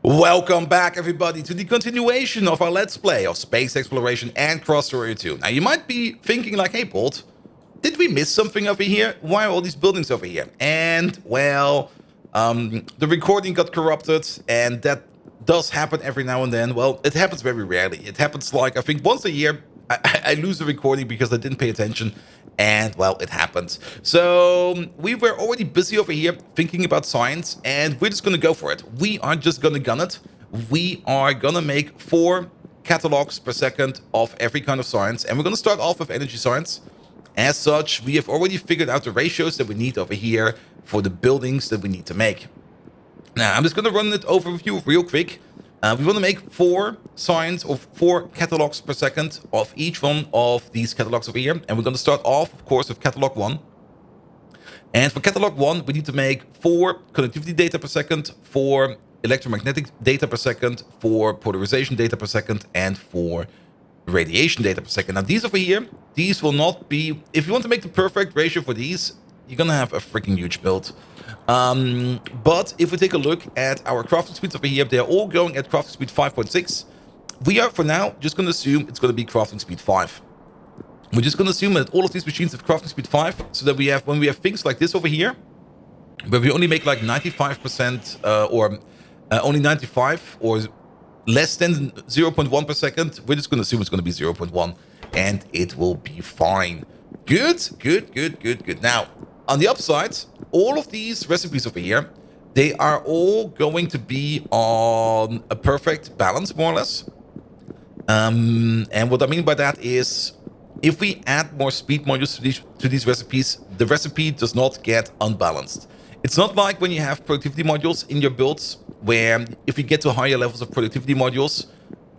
Welcome back, everybody, to the continuation of our Let's Play of Space Exploration and Krastorio 2. Now, you might be thinking like, hey, Bolt, did we miss something over here? Why are all these buildings over here? And, well, the recording got corrupted, and that does happen every now and then. Well, it happens very rarely. It happens, like, I think once a year, I lose the recording because I didn't pay attention. And, well, it happens. So, we were already busy over here thinking about science, and we're just going to go for it. We are just going to gun it. We are going to make 4 catalogs per second of every kind of science, and we're going to start off with energy science. As such, we have already figured out the ratios that we need over here for the buildings that we need to make. Now, I'm just going to run it over with you real quick. We want to make 4 science or 4 catalogs per second of each one of these catalogs over here. And we're going to start off, of course, with catalog 1. And for catalog 1, we need to make 4 conductivity data per second, 4 electromagnetic data per second, 4 polarization data per second, and 4 radiation data per second. Now, these over here, these will not be... If you want to make the perfect ratio for these, you're going to have a freaking huge build. But if we take a look at our crafting speeds over here, they're all going at crafting speed 5.6. We are, for now, just going to assume it's going to be crafting speed 5. We're just going to assume that all of these machines have crafting speed 5, so that we have, when we have things like this over here, where we only make like 95% or only 95 or less than 0.1 per second, we're just going to assume it's going to be 0.1, and it will be fine. Good. Now, on the upside, all of these recipes over here, they are all going to be on a perfect balance, more or less. And what I mean by that is, if we add more speed modules to these recipes, the recipe does not get unbalanced. It's not like when you have productivity modules in your builds, where if you get to higher levels of productivity modules,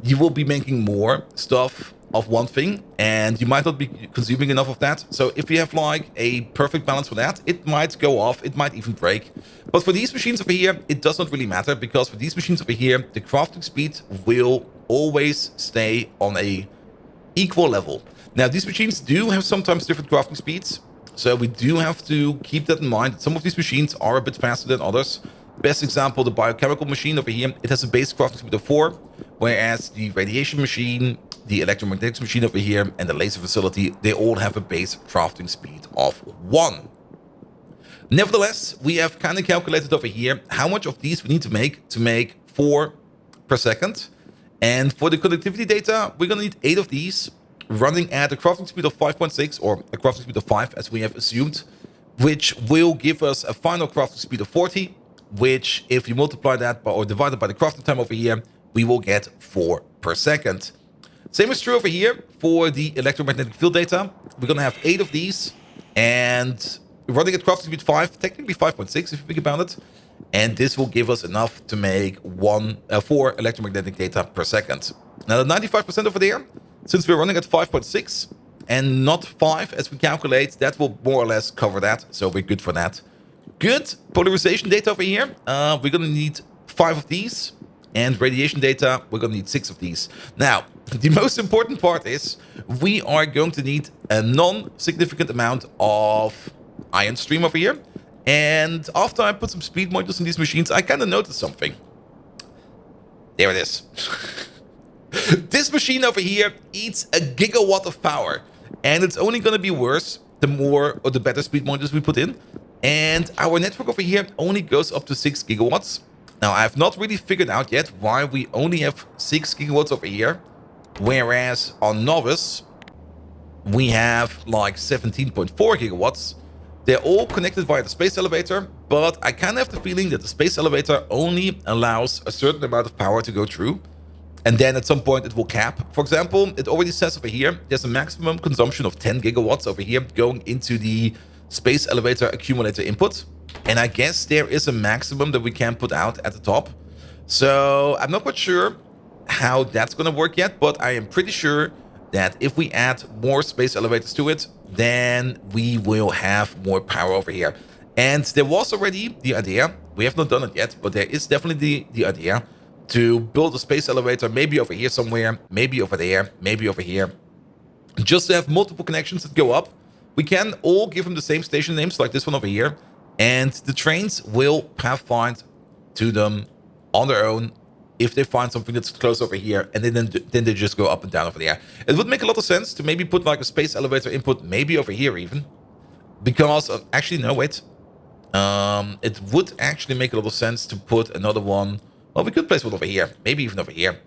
you will be making more stuff of one thing, and you might not be consuming enough of that. So if you have like a perfect balance for that, it might go off, it might even break. But for these machines over here, it does not really matter, because for these machines over here, the crafting speed will always stay on a equal level. Now, these machines do have sometimes different crafting speeds, so we do have to keep that in mind. Some of these machines are a bit faster than others. Best example, the biochemical machine over here, it has a base crafting speed of 4, whereas the radiation machine, the electromagnetics machine over here, and the laser facility, they all have a base crafting speed of 1. Nevertheless, we have kind of calculated over here how much of these we need to make 4 per second. And for the conductivity data, we're going to need 8 of these, running at a crafting speed of 5.6, or a crafting speed of 5, as we have assumed, which will give us a final crafting speed of 40, which, if you multiply that by, or divide it by the crafting time over here, we will get 4 per second. Same is true over here for the electromagnetic field data. We're going to have 8 of these, and running at crafting speed 5, technically 5.6 if you think about it. And this will give us enough to make 4 electromagnetic data per second. Now, the 95% over there, since we're running at 5.6 and not 5 as we calculate, that will more or less cover that. So we're good for that. Good. Polarization data over here. We're going to need 5 of these. And radiation data, we're going to need 6 of these. Now, the most important part is we are going to need a non-significant amount of ion stream over here. And after I put some speed modules in these machines, I kind of noticed something. There it is. This machine over here eats a gigawatt of power. And it's only going to be worse the more or the better speed modules we put in. And our network over here only goes up to 6 gigawatts. Now, I have not really figured out yet why we only have 6 gigawatts over here, whereas on Novice, we have like 17.4 gigawatts. They're all connected via the space elevator, but I kind of have the feeling that the space elevator only allows a certain amount of power to go through, and then at some point it will cap. For example, it already says over here, there's a maximum consumption of 10 gigawatts over here going into the space elevator accumulator input. And I guess there is a maximum that we can put out at the top. So I'm not quite sure how that's going to work yet, but I am pretty sure that if we add more space elevators to it, then we will have more power over here. And there was already the idea, we have not done it yet, but there is definitely the idea to build a space elevator, maybe over here somewhere, maybe over there, maybe over here, just to have multiple connections that go up. We can all give them the same station names, like this one over here. And the trains will pathfind to them on their own if they find something that's close over here, and then they just go up and down over there. It would make a lot of sense to maybe put like a space elevator input, maybe over here even, because actually no, wait. It would actually make a lot of sense to put another one. Well, we could place one over here, maybe even over here,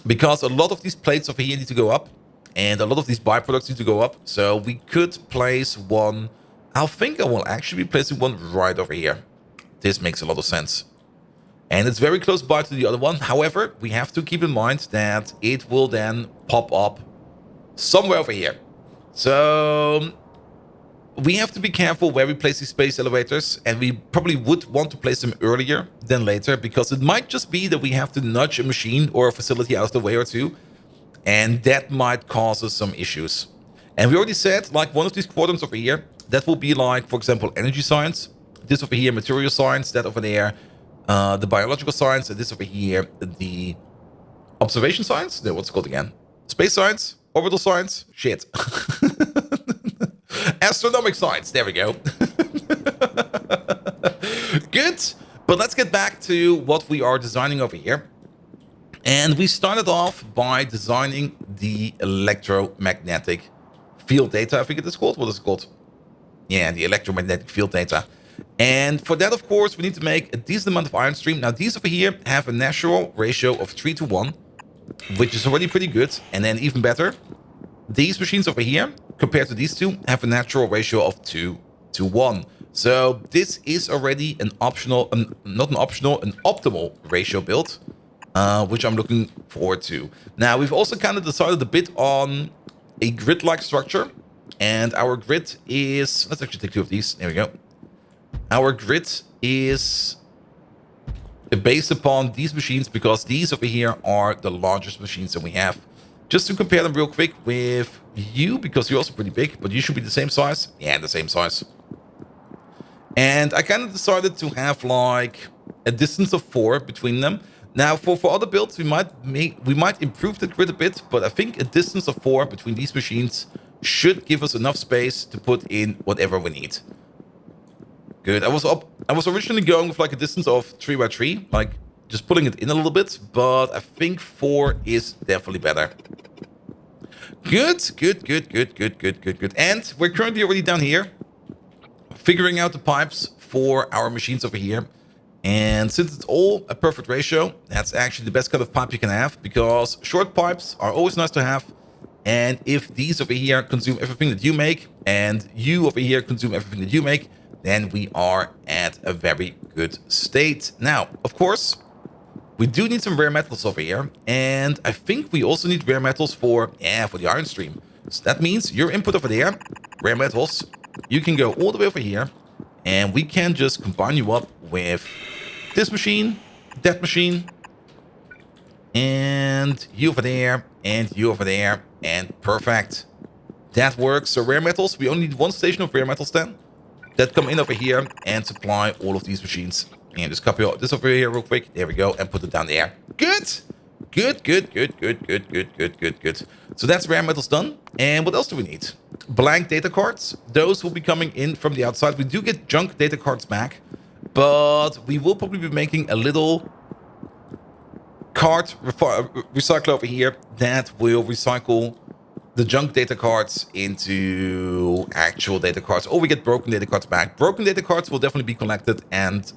because a lot of these plates over here need to go up, and a lot of these byproducts need to go up. So we could place one. I think I will actually be placing one right over here. This makes a lot of sense. And it's very close by to the other one. However, we have to keep in mind that it will then pop up somewhere over here. So we have to be careful where we place these space elevators, and we probably would want to place them earlier than later, because it might just be that we have to nudge a machine or a facility out of the way or two, and that might cause us some issues. And we already said, like, one of these quadrants over here, that will be like, for example, energy science. This over here, material science. That over there, the biological science. And this over here, the observation science. No, what's it called again? Space science? Orbital science? Shit. Astronomic science. There we go. Good. But let's get back to what we are designing over here. And we started off by designing the electromagnetic field data. I think it is called. What is it called? Yeah, the electromagnetic field data. And for that, of course, we need to make a decent amount of ion stream. Now, these over here have a natural ratio of 3:1, which is already pretty good. And then even better, these machines over here, compared to these two, have a natural ratio of 2:1. So this is already an optional, not an optional, an optimal ratio build, which I'm looking forward to. Now, we've also kind of decided a bit on a grid-like structure. And our grid is, let's actually take two of these. There we go. Our grid is based upon these machines, because these over here are the largest machines that we have. Just to compare them real quick with you, because you're also pretty big, but you should be the same size. Yeah, the same size. And I kind of decided to have like a distance of 4 between them. Now, for other builds, we might improve the grid a bit, but I think a distance of 4 between these machines should give us enough space to put in whatever we need. Good. I was originally going with like a distance of 3 by 3, like just putting it in a little bit, but I think 4 is definitely better. Good. And we're currently already down here, figuring out the pipes for our machines over here. And since it's all a perfect ratio, that's actually the best kind of pipe you can have, because short pipes are always nice to have. And if these over here consume everything that you make, and you over here consume everything that you make, then we are at a very good state. Now, of course, we do need some rare metals over here, and I think we also need rare metals for the iron stream. So that means your input over there, rare metals, you can go all the way over here, and we can just combine you up with this machine, that machine, and you over there, and you over there, and perfect. That works. So rare metals, we only need one station of rare metals then, that come in over here and supply all of these machines. And just copy this over here real quick. There we go, and put it down there. Good. So that's rare metals done. And what else do we need? Blank data cards. Those will be coming in from the outside. We do get junk data cards back, but we will probably be making a little card recycler over here that will recycle the junk data cards into actual data cards, or we get broken data cards back. Broken data cards will definitely be collected and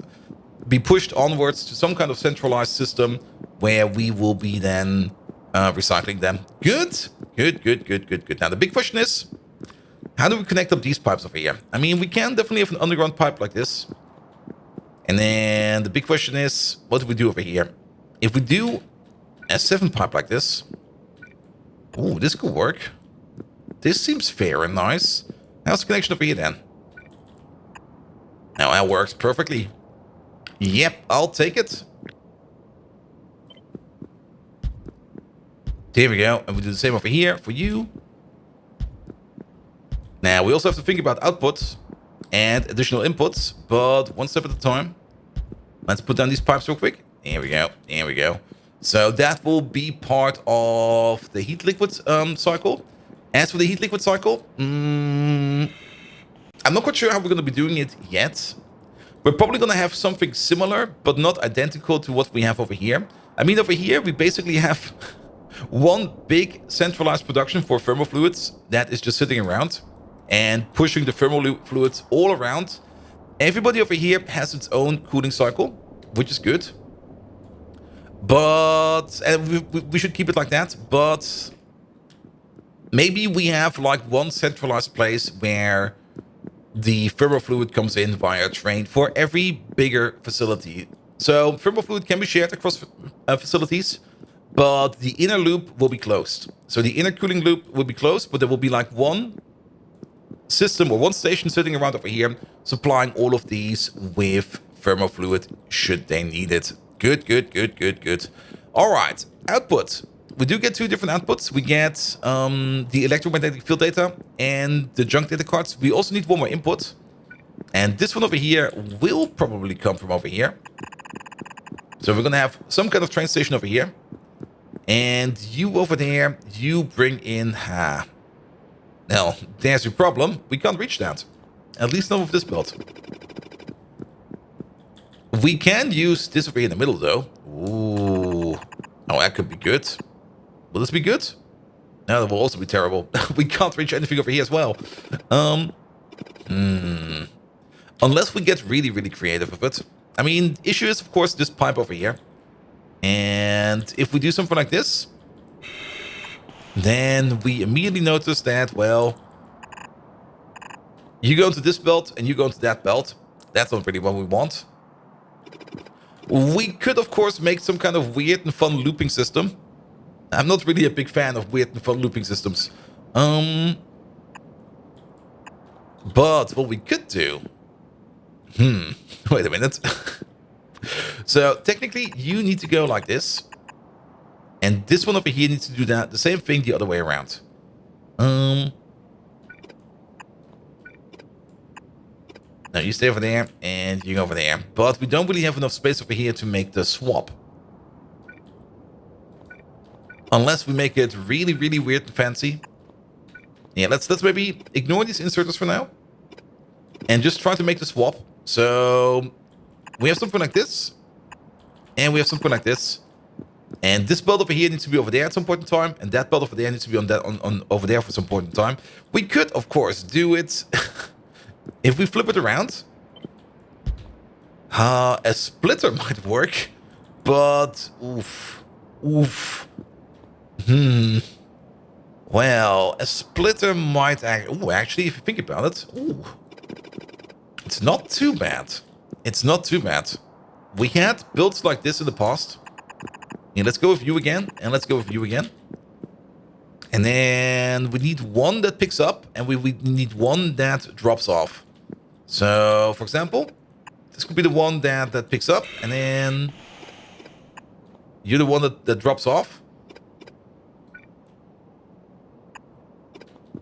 be pushed onwards to some kind of centralized system where we will be then recycling them. Good. Now the big question is, how do we connect up these pipes over here? I mean, we can definitely have an underground pipe like this. And then the big question is, what do we do over here? If we do a 7 pipe like this, ooh, this could work. This seems fair and nice. How's the connection over here then? Now that works perfectly. Yep, I'll take it. There we go. And we do the same over here for you. Now, we also have to think about outputs and additional inputs, but one step at a time. Let's put down these pipes real quick. There we go. So that will be part of the heat liquid cycle. As for the heat liquid cycle, I'm not quite sure how we're going to be doing it yet. We're probably going to have something similar, but not identical to what we have over here. I mean, over here, we basically have one big centralized production for thermal fluids that is just sitting around and pushing the thermal fluids all around. Everybody over here has its own cooling cycle, which is good. But and we should keep it like that. But maybe we have like one centralized place where the thermal fluid comes in via train for every bigger facility. So thermal fluid can be shared across facilities, but the inner loop will be closed. So the inner cooling loop will be closed, but there will be like one system or one station sitting around over here supplying all of these with thermal fluid should they need it. Good, good, good, good, good. All right, output. We do get two different outputs. We get the electromagnetic field data and the junk data cards. We also need one more input. And this one over here will probably come from over here. So we're going to have some kind of train station over here. And you over there, you bring in... Now, there's your problem. We can't reach that. At least not with this build. We can use this over here in the middle, though. Ooh. Oh, that could be good. Will this be good? No, that will also be terrible. We can't reach anything over here as well. Unless we get really, really creative with it. I mean, issue is, of course, this pipe over here. And if we do something like this, then we immediately notice that, well, you go into this belt and you go into that belt. That's not really what we want. We could, of course, make some kind of weird and fun looping system. I'm not really a big fan of weird and fun looping systems. But what we could do... Wait a minute. So, technically, you need to go like this. And this one over here needs to do that. The same thing the other way around. Now, you stay over there, and you go over there. But we don't really have enough space over here to make the swap. Unless we make it really, really weird and fancy. Yeah, let's maybe ignore these inserters for now. And just try to make the swap. So, we have something like this. And we have something like this. And this belt over here needs to be over there at some point in time. And that belt over there needs to be on over there for some point in time. We could, of course, do it... If we flip it around... a splitter might work. But... Oof. Oof. Well, a splitter might actually, if you think about it, it's not too bad. It's not too bad. We had builds like this in the past. Yeah, let's go with you again, and let's go with you again. And then we need one that picks up, and we need one that drops off. So, for example, this could be the one that picks up, and then you're the one that drops off.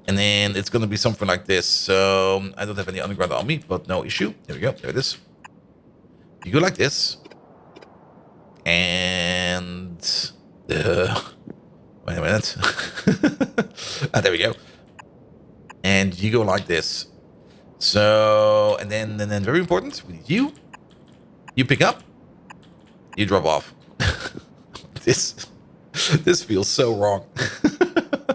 And then it's going to be something like this. So I don't have any underground on me, but no issue. There we go. There it is. You go like this. And... wait a minute. There we go. And you go like this. So, and then very important, we need you. You pick up. You drop off. This feels so wrong.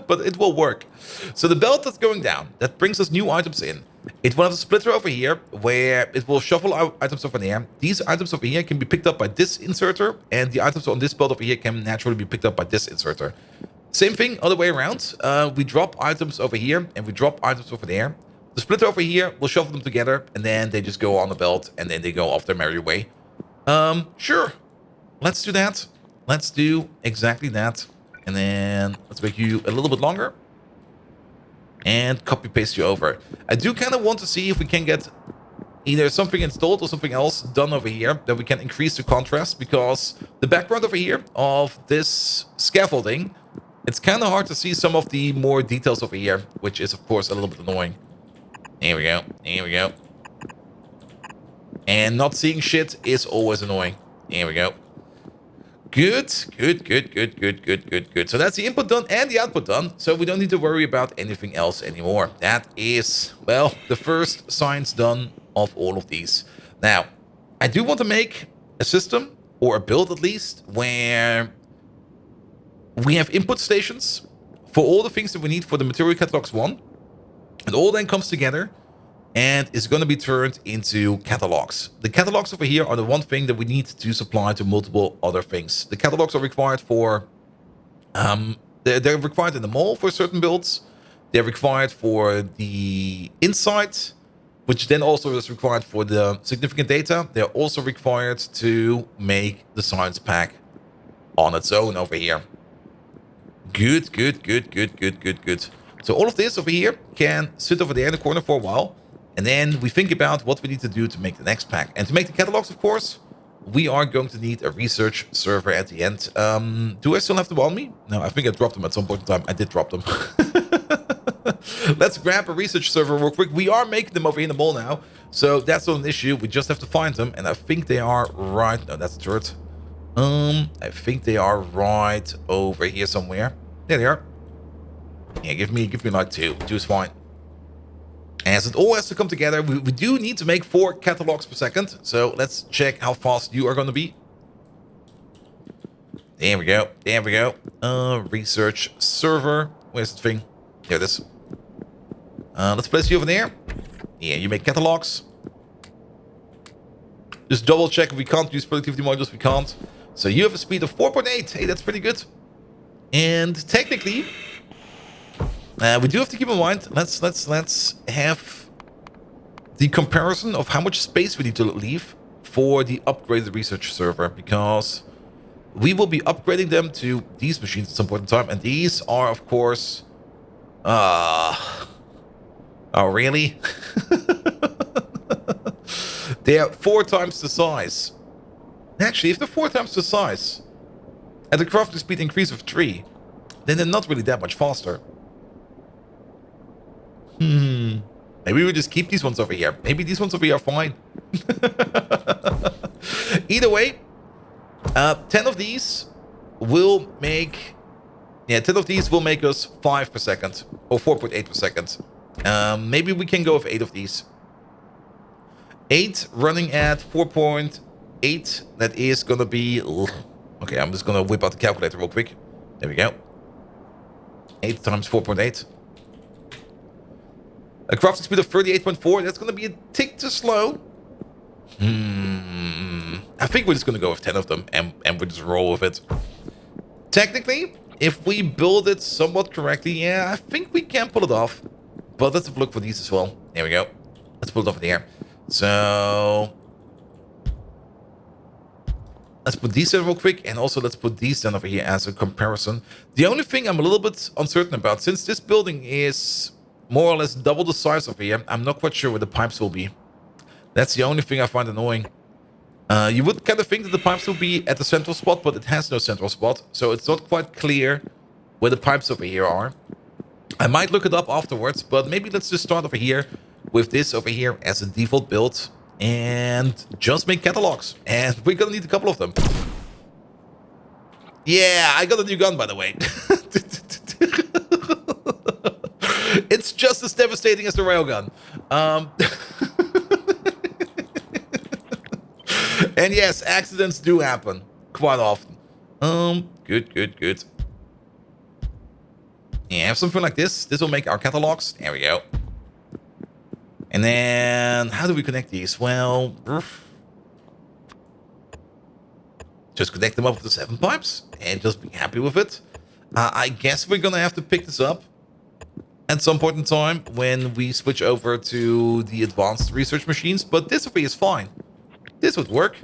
But it will work. So the belt that's going down, that brings us new items in. It will have a splitter over here, where it will shuffle out items over there. These items over here can be picked up by this inserter, and the items on this belt over here can naturally be picked up by this inserter. Same thing, other way around. We drop items over here, and we drop items over there. The splitter over here will shuffle them together, and then they just go on the belt, and then they go off their merry way. Sure. Let's do that. Let's do exactly that. And then let's make you a little bit longer. And copy paste you over. I do kind of want to see if we can get either something installed or something else done over here that we can increase the contrast, because the background over here of this scaffolding, it's kind of hard to see some of the more details over here, which is of course a little bit annoying. Here we go. Here we go. And not seeing shit is always annoying. Here we go. Good, good, good, good, good, good, good, good. So that's the input done and the output done. So we don't need to worry about anything else anymore. That is, well, the first science done of all of these. Now, I do want to make a system or a build at least, where we have input stations for all the things that we need for the Material Catalogues 1. It all then comes together and is going to be turned into catalogs. The catalogs over here are the one thing that we need to supply to multiple other things. The catalogs are required for, they're required in the mall for certain builds. They're required for the insight, which then also is required for the significant data. They're also required to make the science pack on its own over here. Good. So all of this over here can sit over there in the corner for a while. And then we think about what we need to do to make the next pack. And to make the catalogs, of course, we are going to need a research server at the end. Do I still have them on me? No, I think I dropped them at some point in time. I did drop them. Let's grab a research server real quick. We are making them over here in the mall now. So that's not an issue. We just have to find them. And I think they are right... No, that's the turret. I think they are right over here somewhere. There they are. Yeah, give me like two. Two is fine. As it all has to come together, we do need to make 4 catalogs per second. So let's check how fast you are going to be. There we go. There we go. Research server. Where's the thing? There it is. Let's place you over there. Yeah, you make catalogs. Just double check if we can't use productivity modules. We can't. So you have a speed of 4.8. Hey, that's pretty good. And technically, we do have to keep in mind. Let's have the comparison of how much space we need to leave for the upgraded research server, because we will be upgrading them to these machines at some point in time, and these are, of course, oh really? They are 4 times the size. Actually, if they're 4 times the size, and the crafting speed increase of 3, then they're not really that much faster. Maybe we just keep these ones over here. Maybe these ones over here are fine. Either way, 10 of these will make... Yeah, 10 of these will make us 5 per second. Or 4.8 per second. Maybe we can go with 8 of these. 8 running at 4.8. That is going to be... Okay, I'm just going to whip out the calculator real quick. There we go. 8 times 4.8. A crafting speed of 38.4. That's going to be a tick too slow. I think we're just going to go with 10 of them. And we'll just roll with it. Technically, if we build it somewhat correctly, yeah, I think we can pull it off. But let's have a look for these as well. There we go. Let's pull it off in the air. So... let's put these in real quick, and also let's put these down over here as a comparison. The only thing I'm a little bit uncertain about, since this building is more or less double the size over here, I'm not quite sure where the pipes will be. That's the only thing I find annoying. You would kind of think that the pipes will be at the central spot, but it has no central spot, so it's not quite clear where the pipes over here are. I might look it up afterwards, but maybe let's just start over here with this over here as a default build. And just make catalogs. And we're gonna need a couple of them. Yeah, I got a new gun, by the way. It's just as devastating as the railgun. And yes, accidents do happen quite often. Good. Yeah, have something like this. This will make our catalogs. There we go. And then, how do we connect these? Well, just connect them up with the 7 pipes and just be happy with it. I guess we're gonna have to pick this up at some point in time when we switch over to the advanced research machines, but this over here is fine. This would work.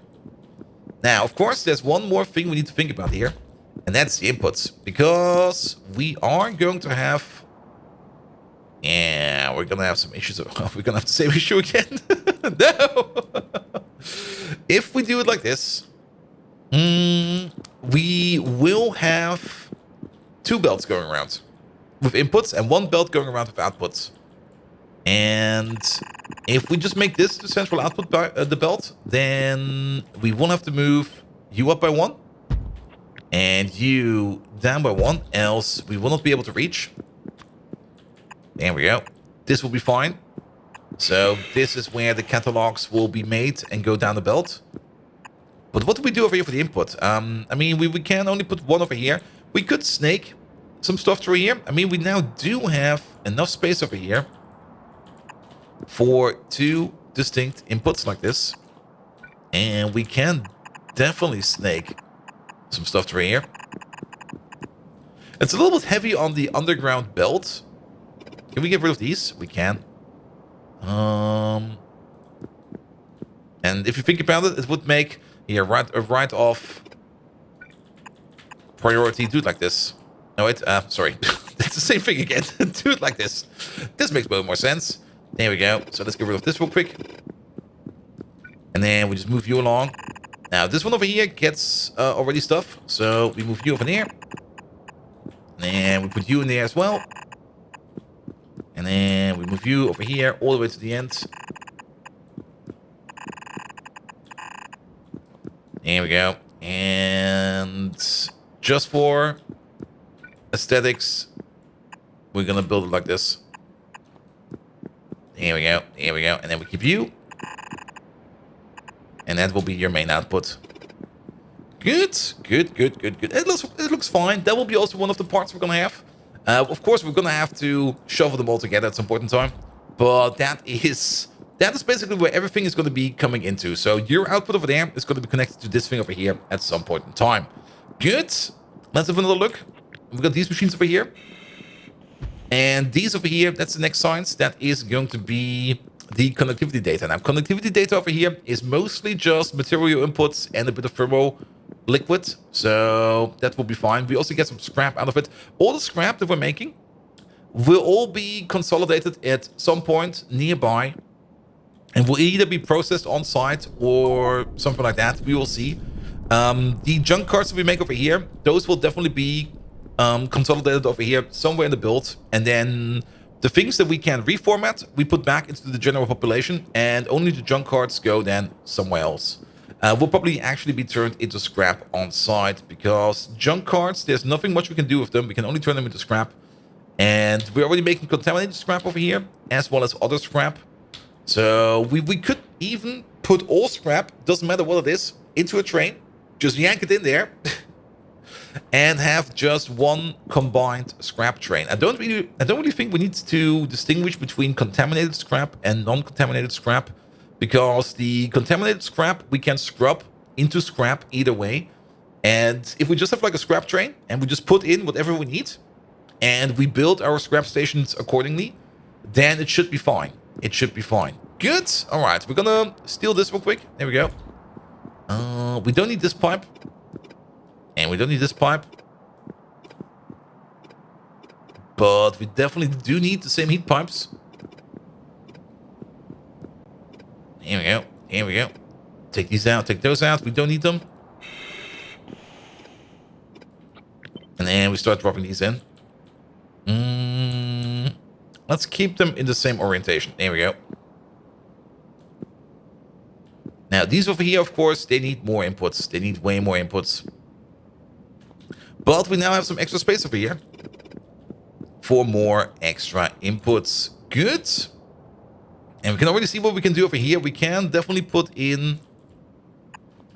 Now, of course, there's one more thing we need to think about here, and that's the inputs, because we are going to have... Yeah, we're gonna have some issues. We're gonna have the same issue again. No! If we do it like this, we will have 2 belts going around with inputs and 1 belt going around with outputs. And if we just make this the central output by the belt, then we won't have to move you up by 1 and you down by 1, else we will not be able to reach. There we go. This will be fine. So this is where the catalogs will be made and go down the belt. But what do we do over here for the input? I mean, we can only put one over here. We could snake some stuff through here. I mean, we now do have enough space over here for 2 distinct inputs like this. And we can definitely snake some stuff through here. It's a little bit heavy on the underground belt. Can we get rid of these? We can. And if you think about it, it would make here a right-off priority. Do it like this. No, wait. Sorry. It's the same thing again. Do it like this. This makes way more sense. There we go. So let's get rid of this real quick. And then we just move you along. Now, this one over here gets already stuff. So we move you over there. And we put you in there as well. And then we move you over here all the way to the end. There we go. And just for aesthetics, we're going to build it like this. There we go. There we go. And then we keep you. And that will be your main output. Good. Good, good, good, good. It looks fine. That will be also one of the parts we're going to have. Of course, we're going to have to shovel them all together at some point in time. But that is basically where everything is going to be coming into. So your output over there is going to be connected to this thing over here at some point in time. Good. Let's have another look. We've got these machines over here. And these over here, that's the next science. That is going to be the connectivity data. Now, connectivity data over here is mostly just material inputs and a bit of thermo liquid. So that will be fine. We also get some scrap out of it. All the scrap that we're making will all be consolidated at some point nearby. And will either be processed on site or something like that. We will see. The junk cards that we make over here, those will definitely be consolidated over here somewhere in the build. And then the things that we can reformat, we put back into the general population. And only the junk cards go then somewhere else. Will probably actually be turned into scrap on site. Because junk cards, there's nothing much we can do with them. We can only turn them into scrap. And we're already making contaminated scrap over here, as well as other scrap. So we could even put all scrap, doesn't matter what it is, into a train. Just yank it in there. And have just one combined scrap train. I don't really think we need to distinguish between contaminated scrap and non-contaminated scrap. Because the contaminated scrap we can scrub into scrap either way. And if we just have like a scrap train and we just put in whatever we need and we build our scrap stations accordingly, then it should be fine. It should be fine. Good. All right. We're going to steal this real quick. There we go. We don't need this pipe. And we don't need this pipe. But we definitely do need the same heat pipes. Here we go. Here we go. Take these out. Take those out. We don't need them. And then we start dropping these in. Let's keep them in the same orientation. There we go. Now, these over here, of course, they need more inputs. They need way more inputs. But we now have some extra space over here for more extra inputs. Good. And we can already see what we can do over here. We can definitely put in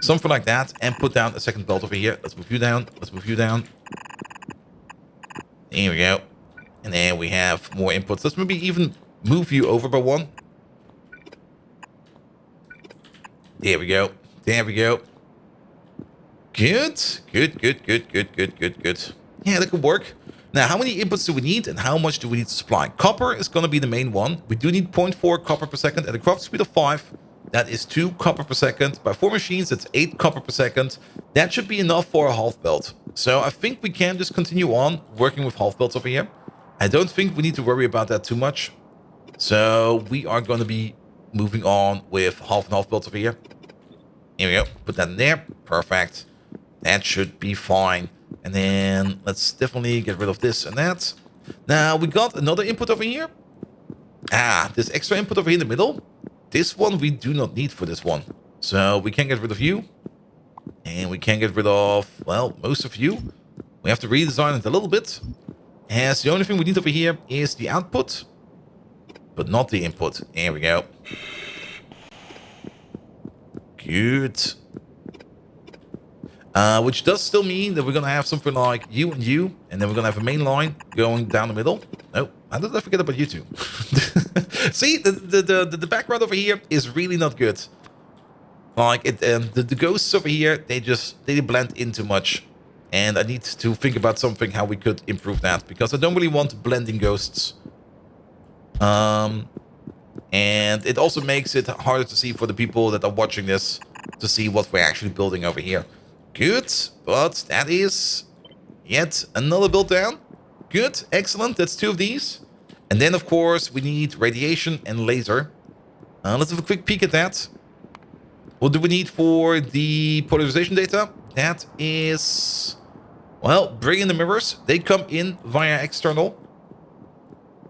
something like that and put down a second belt over here. Let's move you down. Let's move you down. There we go. And then we have more inputs. Let's maybe even move you over by one. There we go. There we go. Good. Good, good, good, good, good, good, good. Yeah, that could work. Now, how many inputs do we need and how much do we need to supply? Copper is going to be the main one. We do need 0.4 copper per second at a craft speed of 5. That is 2 copper per second. By 4 machines, that's 8 copper per second. That should be enough for a half belt. So I think we can just continue on working with half belts over here. I don't think we need to worry about that too much. So we are going to be moving on with half and half belts over here. Here we go. Put that in there. Perfect. That should be fine. And then let's definitely get rid of this and that. Now, we got another input over here. This extra input over here in the middle. This one we do not need for this one. So we can get rid of you. And we can get rid of, well, most of you. We have to redesign it a little bit. As the only thing we need over here is the output. But not the input. There we go. Good. Which does still mean that we're going to have something like you and you, and then we're going to have a main line going down the middle. No, how did I forget about you two? See, the background over here is really not good. Like, the ghosts over here, they blend in too much. And I need to think about something, how we could improve that, because I don't really want blending ghosts. And it also makes it harder to see for the people that are watching this to see what we're actually building over here. Good, but that is yet another build down. Good, excellent, that's 2 of these. And then, of course, we need radiation and laser. Let's have a quick peek at that. What do we need for the polarization data? That is, well, bring in the mirrors. They come in via external.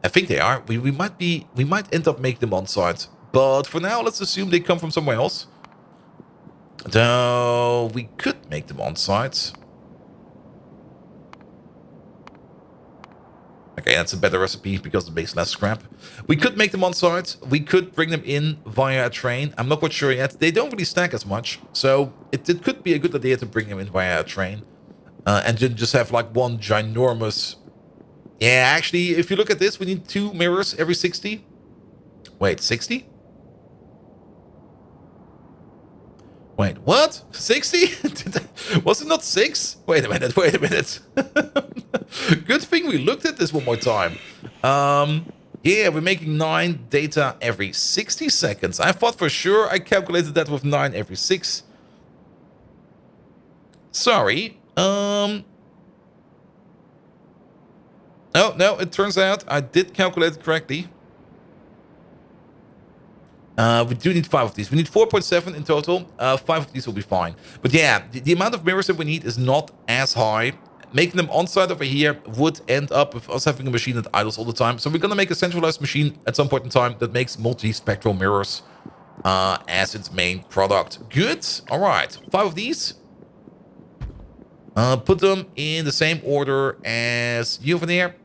I think they are. We might end up making them on site. But for now, let's assume they come from somewhere else. Though we could make them on site. Okay, that's a better recipe because it makes less scrap. We could make them on site. We could bring them in via a train. I'm not quite sure yet. They don't really stack as much. So it could be a good idea to bring them in via a train. And just have like one ginormous... Yeah, actually, if you look at this, we need 2 mirrors every 60. Wait, 60? Wait, what? 60? Was it not 6? Wait a minute. Good thing we looked at this one more time. Yeah, we're making 9 data every 60 seconds. I thought for sure I calculated that with 9 every 6. Sorry. Oh, no, it turns out I did calculate it correctly. We do need 5 of these. We need 4.7 in total. 5 of these will be fine. But yeah, the amount of mirrors that we need is not as high. Making them on-site over here would end up with us having a machine that idles all the time. So we're going to make a centralized machine at some point in time that makes multi-spectral mirrors as its main product. Good. All right. 5 of these. Put them in the same order as you over there.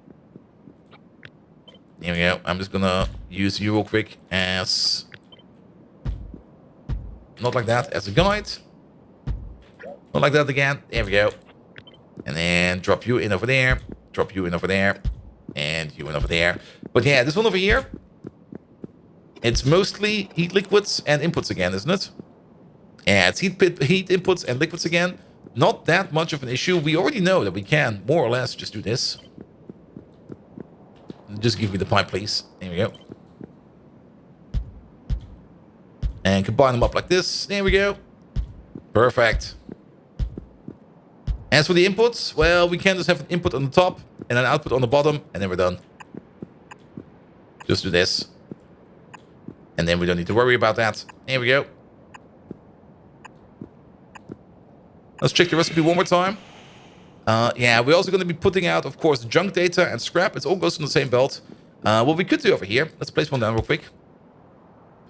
Here we go. I'm just going to use you real quick as... Not like that, as a guide. Not like that again. There we go. And then drop you in over there. Drop you in over there. And you in over there. But yeah, this one over here. It's mostly heat liquids and inputs again, isn't it? Yeah, it's heat inputs and liquids again. Not that much of an issue. We already know that we can more or less just do this. Just give me the pipe, please. There we go. And combine them up like this. There we go. Perfect. As for the inputs, well, we can just have an input on the top and an output on the bottom, and then we're done. Just do this. And then we don't need to worry about that. There we go. Let's check the recipe one more time. Yeah, we're also going to be putting out, of course, junk data and scrap. It all goes in the same belt. What we could do over here, let's place one down real quick.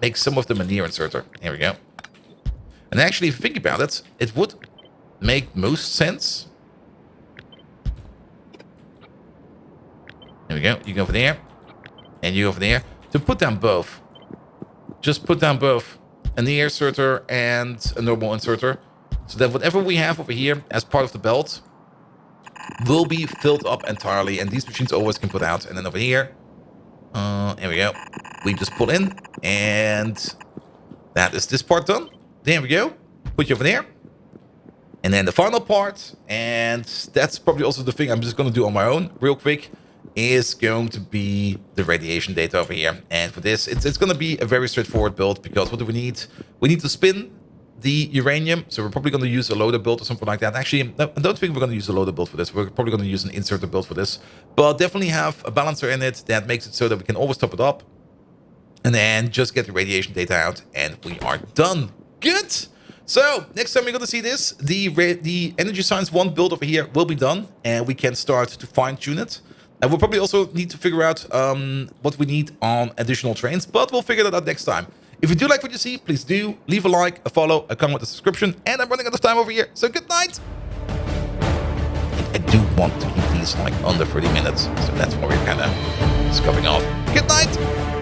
Make some of them a near inserter. Here we go. And actually, if you think about it, it would make most sense. There we go. You go over there. And you over there. To put down both. Just put down both. A near inserter and a normal inserter. So that whatever we have over here as part of the belt will be filled up entirely. And these machines always can put out. And then over here. There we go. We just pull in. And that is this part done. There we go. Put you over there. And then the final part, and that's probably also the thing I'm just going to do on my own real quick, is going to be the radiation data over here. And for this, it's going to be a very straightforward build, because what do we need? We need to spin the uranium, so we're probably going to use a loader build or something like that. Actually, I don't think we're going to use a loader build for this. We're probably going to use an inserter build for this. But definitely have a balancer in it that makes it so that we can always top it up. And then just get the radiation data out, and we are done. Good! So, next time you're going to see this, the Energy Science 1 build over here will be done, and we can start to fine-tune it. And we'll probably also need to figure out what we need on additional trains, but we'll figure that out next time. If you do like what you see, please do leave a like, a follow, a comment, a subscription, and I'm running out of time over here, so good night! I do want to keep these like under 30 minutes, so that's why we're kind of scuffing off. Good night!